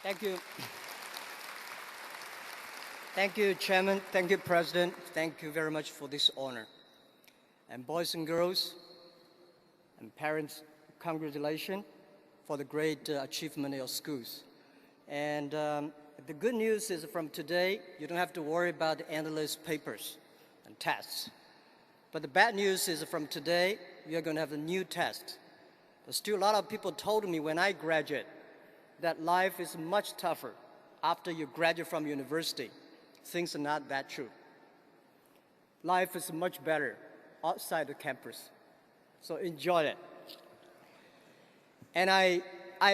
Thank you. Thank you, Chairman. Thank you, President. Thank you very much for this honor. And boys and girls and parents, congratulations for the great achievement in your schools. And the good news is from today, you don't have to worry about the endless papers and tests. But the bad news is from today, you're going to have a new test. There's still a lot of people told me when I graduate that life is much tougher after you graduate from university. Things are not that true. Life is much better outside the campus. So enjoy it. And I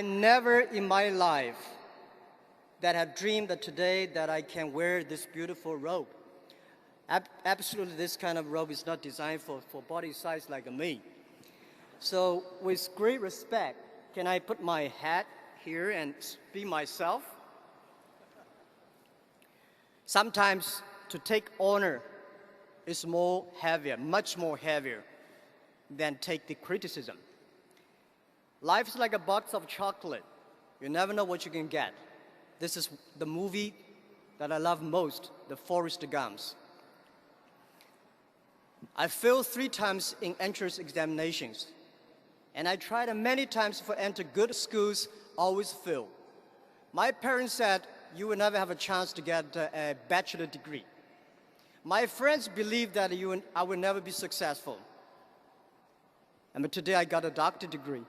never in my life that have dreamed that today that I can wear this beautiful robe. Absolutely, this kind of robe is not designed for body size like me. So with great respect, can I put my hat here and be myself? Sometimes to take honor is more heavier, much more heavier than take the criticism. Life is like a box of chocolate. You never know what you can get. This is the movie that I love most, the Forrest Gumps. I failed 3 times in entrance examinations. And I tried many times to enter good schools, always failed. My parents said, you will never have a chance to get a bachelor degree. My friends believed that I will never be successful. And today I got a doctorate degree.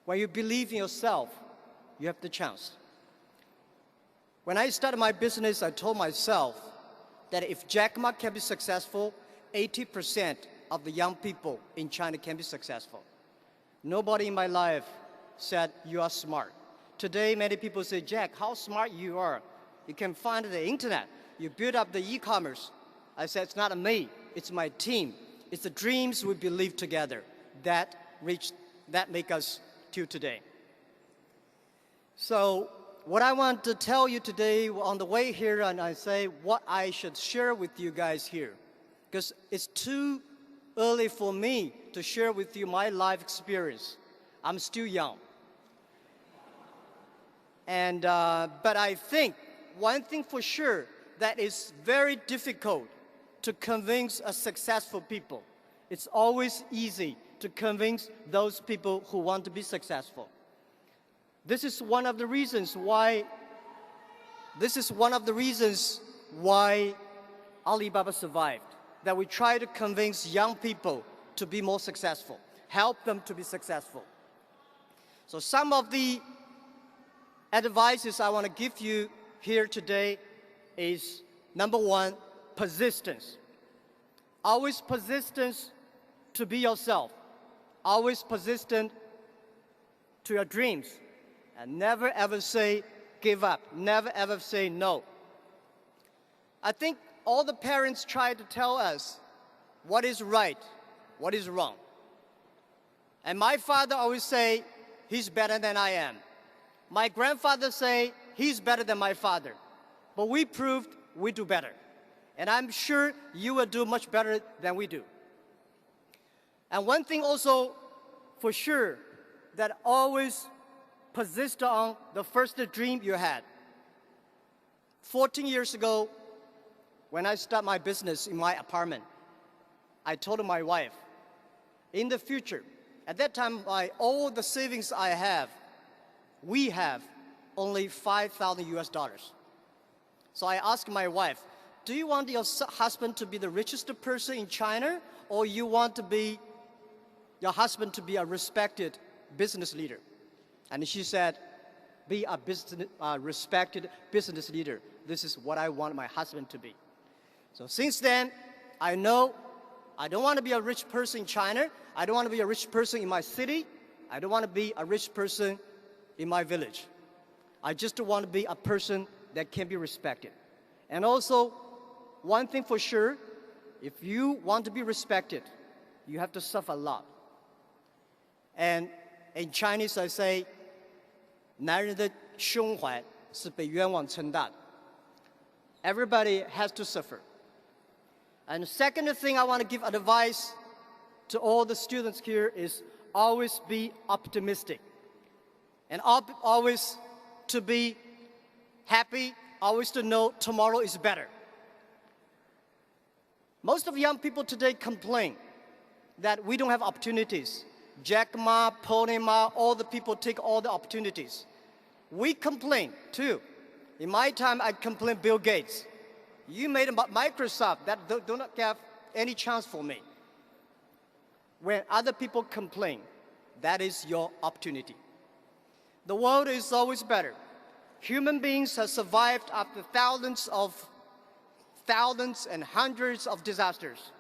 When you believe in yourself, you have the chance. When I started my business, I told myself that if Jack Ma can be successful, 80% of the young people in China can be successful. Nobody in my life said, you are smart. Today, many people say, Jack, how smart you are. You can find the internet. You build up the e-commerce. I said, it's not me, it's my team. It's the dreams we believe together that make us till today. So what I want to tell you today on the way here, and I say what I should share with you guys here, because it's too early for me to share with you my life experience. I'm still young. And, but I think one thing for sure that is very difficult to convince a successful people. It's always easy to convince those people who want to be successful. This is one of the reasons why Alibaba survived, that we try to convince young people to be more successful, help them to be successful. So some of the advices I want to give you here today is, number 1, persistence. Always persistence to be yourself. Always persistent to your dreams. And never ever say give up. Never ever say no. I think all the parents try to tell us what is right, what is wrong. And my father always say, he's better than I am. My grandfather say, he's better than my father. But we proved we do better. And I'm sure you will do much better than we do. And one thing also for sure, that always persist on the first dream you had. 14 years ago, when I started my business in my apartment, I told my wife, in the future, at that time, all the savings I have, we have only $5,000 US. So I asked my wife, do you want your husband to be the richest person in China, or you want your husband to be a respected business leader? And she said, be a respected business leader. This is what I want my husband to be. So since then, I know I don't want to be a rich person in China. I don't want to be a rich person in my city. I don't want to be a rich person in my village. I just want to be a person that can be respected. And also, one thing for sure, if you want to be respected, you have to suffer a lot. And in Chinese, I say, 男人的胸怀是被冤枉撑大的. Everybody has to suffer. And the second thing I want to give advice to all the students here is always be optimistic. and always to be happy, always to know tomorrow is better. Most of young people today complain that we don't have opportunities. Jack Ma, Pony Ma, all the people take all the opportunities. We complain too. In my time, I complained Bill Gates. You made Microsoft that do not have any chance for me. When other people complain, that is your opportunity. The world is always better. Human beings have survived after thousands and hundreds of disasters.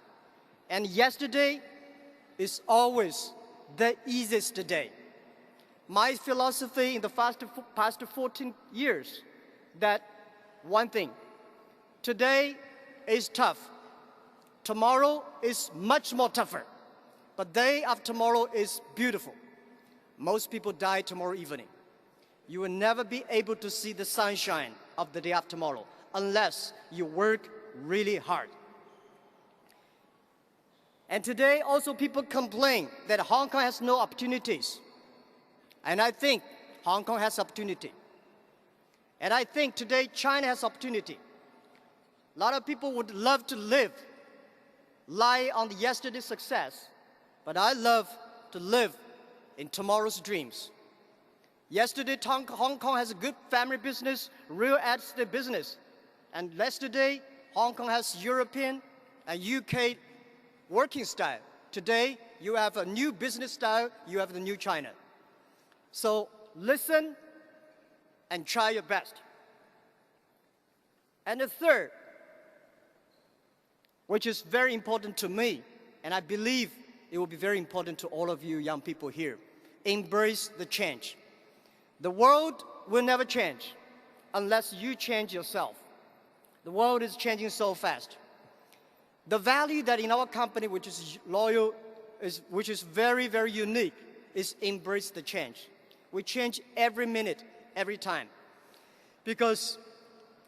And yesterday is always the easiest day. My philosophy in the past 14 years, that one thing, today is tough. Tomorrow is much more tougher. But day after tomorrow is beautiful. Most people die tomorrow evening. You will never be able to see the sunshine of the day after tomorrow unless you work really hard. And today also people complain that Hong Kong has no opportunities. And I think Hong Kong has opportunity. And I think today China has opportunity. A lot of people would love to lie on the yesterday's success, but I love to live in tomorrow's dreams. Yesterday, Hong Kong has a good family business, real estate business. And yesterday, Hong Kong has European and UK working style. Today, you have a new business style, you have the new China. So listen and try your best. And the third, which is very important to me, and I believe it will be very important to all of you young people here, embrace the change. The world will never change unless you change yourself. The world is changing so fast. The value that in our company, which is loyal, which is very, very unique, is embrace the change. We change every minute, every time. Because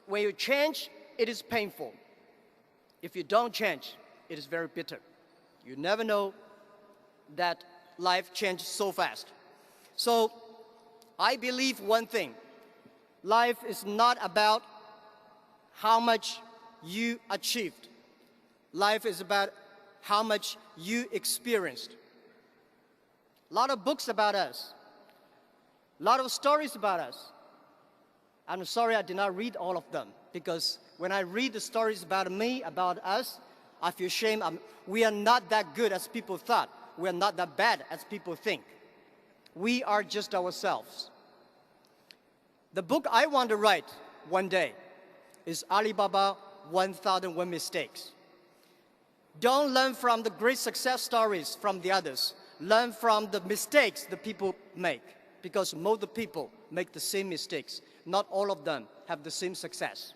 when you change, it is painful. If you don't change, it is very bitter. You never know that life changes so fast. So I believe one thing. Life is not about how much you achieved. Life is about how much you experienced. A lot of books about us. A lot of stories about us. I'm sorry I did not read all of them, because when I read the stories about me, about us, I feel shame. We are not that good as people thought. We are not that bad as people think. We are just ourselves. The book I want to write one day is Alibaba 1001 Mistakes. Don't learn from the great success stories from the others. Learn from the mistakes the people make, because most of the people make the same mistakes. Not all of them have the same success.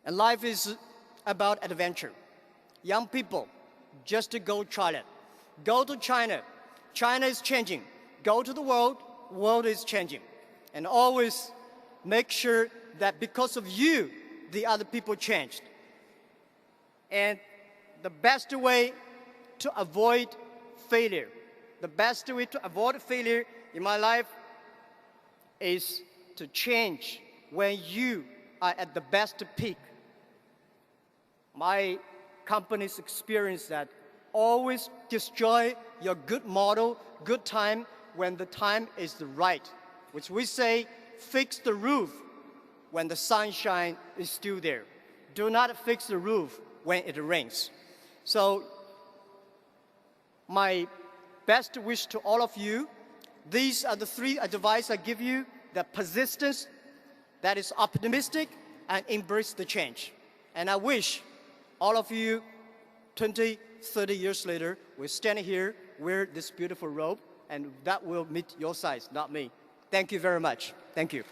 And life is about adventure. Young people, just to go try it. Go to China. China is changing. Go to the world. World is changing. And always make sure that because of you, the other people changed. And the best way to avoid failure, the best way to avoid failure in my life is to change when you are at the best peak. My company's experience that always destroy your good model, good time, when the time is the right, which we say, fix the roof when the sunshine is still there. Do not fix the roof when it rains. So my best wish to all of you, these are the three advice I give you: that persistence, that is optimistic, and embrace the change. And I wish all of you 20, 30 years later will stand here, wear this beautiful robe, and that will meet your size, not me. Thank you very much. Thank you.